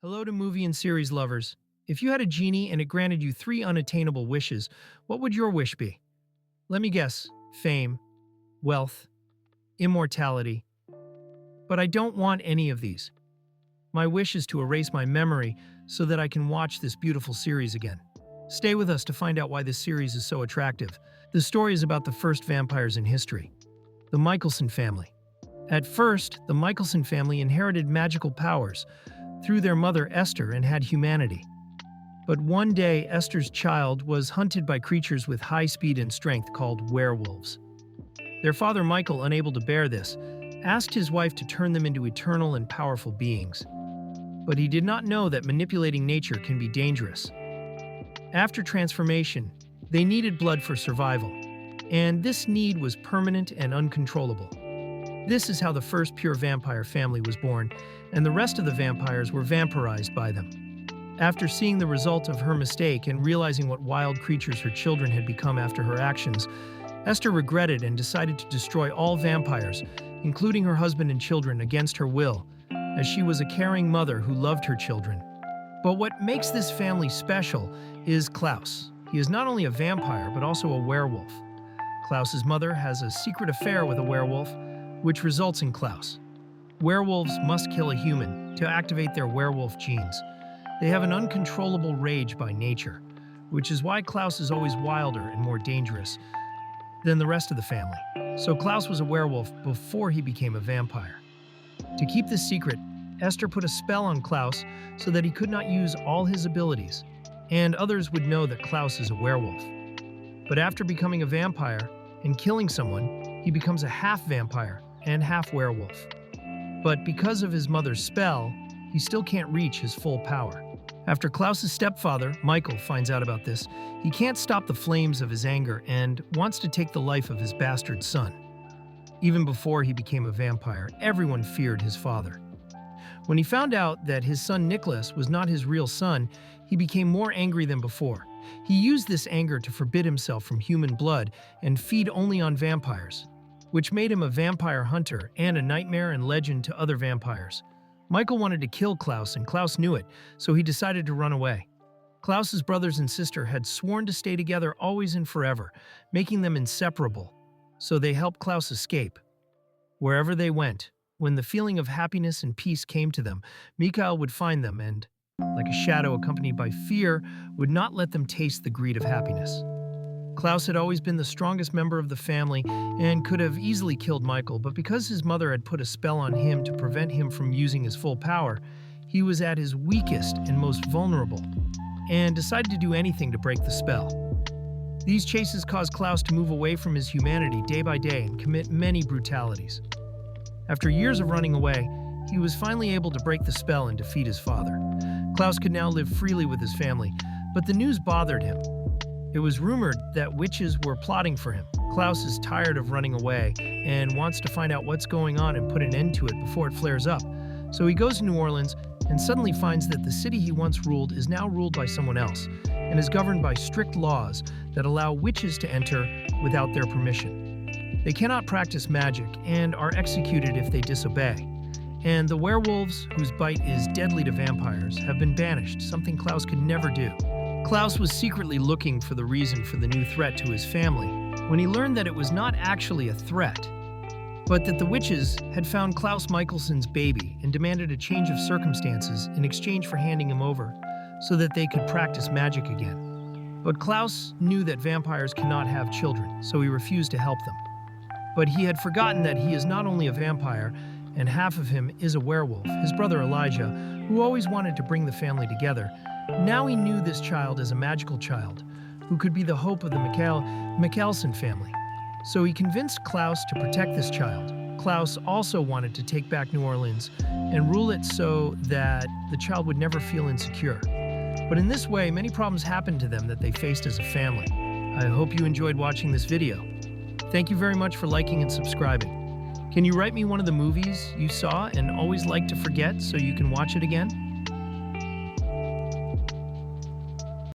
Hello to movie and series lovers. If you had a genie and it granted you three unattainable wishes, what would your wish be? Let me guess: fame, wealth, immortality. But I don't want any of these. My wish is to erase my memory so that I can watch this beautiful series again. Stay with us to find out why this series is so attractive. The story is about the first vampires in history, the Michelson family. At first, the Michelson family inherited magical powers through their mother Esther and had humanity. But one day, Esther's child was hunted by creatures with high speed and strength called werewolves. Their father Michael, unable to bear this, asked his wife to turn them into eternal and powerful beings. But he did not know that manipulating nature can be dangerous. After transformation, they needed blood for survival, and this need was permanent and uncontrollable. This is how the first pure vampire family was born, and the rest of the vampires were vampirized by them. After seeing the result of her mistake and realizing what wild creatures her children had become after her actions, Esther regretted and decided to destroy all vampires, including her husband and children, against her will, as she was a caring mother who loved her children. But what makes this family special is Klaus. He is not only a vampire, but also a werewolf. Klaus's mother has a secret affair with a werewolf, which results in Klaus. Werewolves must kill a human to activate their werewolf genes. They have an uncontrollable rage by nature, which is why Klaus is always wilder and more dangerous than the rest of the family. So Klaus was a werewolf before he became a vampire. To keep this secret, Esther put a spell on Klaus so that he could not use all his abilities, and others would know that Klaus is a werewolf. But after becoming a vampire and killing someone, he becomes a half-vampire and half-werewolf. But because of his mother's spell, he still can't reach his full power. After Klaus's stepfather, Michael, finds out about this, he can't stop the flames of his anger and wants to take the life of his bastard son. Even before he became a vampire, everyone feared his father. When he found out that his son Nicholas was not his real son, he became more angry than before. He used this anger to forbid himself from human blood and feed only on vampires, which made him a vampire hunter and a nightmare and legend to other vampires. Michael wanted to kill Klaus, and Klaus knew it, so he decided to run away. Klaus's brothers and sister had sworn to stay together always and forever, making them inseparable, so they helped Klaus escape. Wherever they went, when the feeling of happiness and peace came to them, Mikhail would find them and, like a shadow accompanied by fear, would not let them taste the greed of happiness. Klaus had always been the strongest member of the family and could have easily killed Michael, but because his mother had put a spell on him to prevent him from using his full power, he was at his weakest and most vulnerable, and decided to do anything to break the spell. These chases caused Klaus to move away from his humanity day by day and commit many brutalities. After years of running away, he was finally able to break the spell and defeat his father. Klaus could now live freely with his family, but the news bothered him. It was rumored that witches were plotting for him. Klaus is tired of running away and wants to find out what's going on and put an end to it before it flares up. So he goes to New Orleans and suddenly finds that the city he once ruled is now ruled by someone else and is governed by strict laws that allow witches to enter without their permission. They cannot practice magic and are executed if they disobey. And the werewolves, whose bite is deadly to vampires, have been banished, something Klaus could never do. Klaus was secretly looking for the reason for the new threat to his family when he learned that it was not actually a threat, but that the witches had found Klaus Michelson's baby and demanded a change of circumstances in exchange for handing him over so that they could practice magic again. But Klaus knew that vampires cannot have children, so he refused to help them. But he had forgotten that he is not only a vampire, and half of him is a werewolf. His brother Elijah, who always wanted to bring the family together, now he knew this child as a magical child who could be the hope of the Michelson family. So he convinced Klaus to protect this child. Klaus also wanted to take back New Orleans and rule it so that the child would never feel insecure. But in this way, many problems happened to them that they faced as a family. I hope you enjoyed watching this video. Thank you very much for liking and subscribing. Can you write me one of the movies you saw and always like to forget so you can watch it again?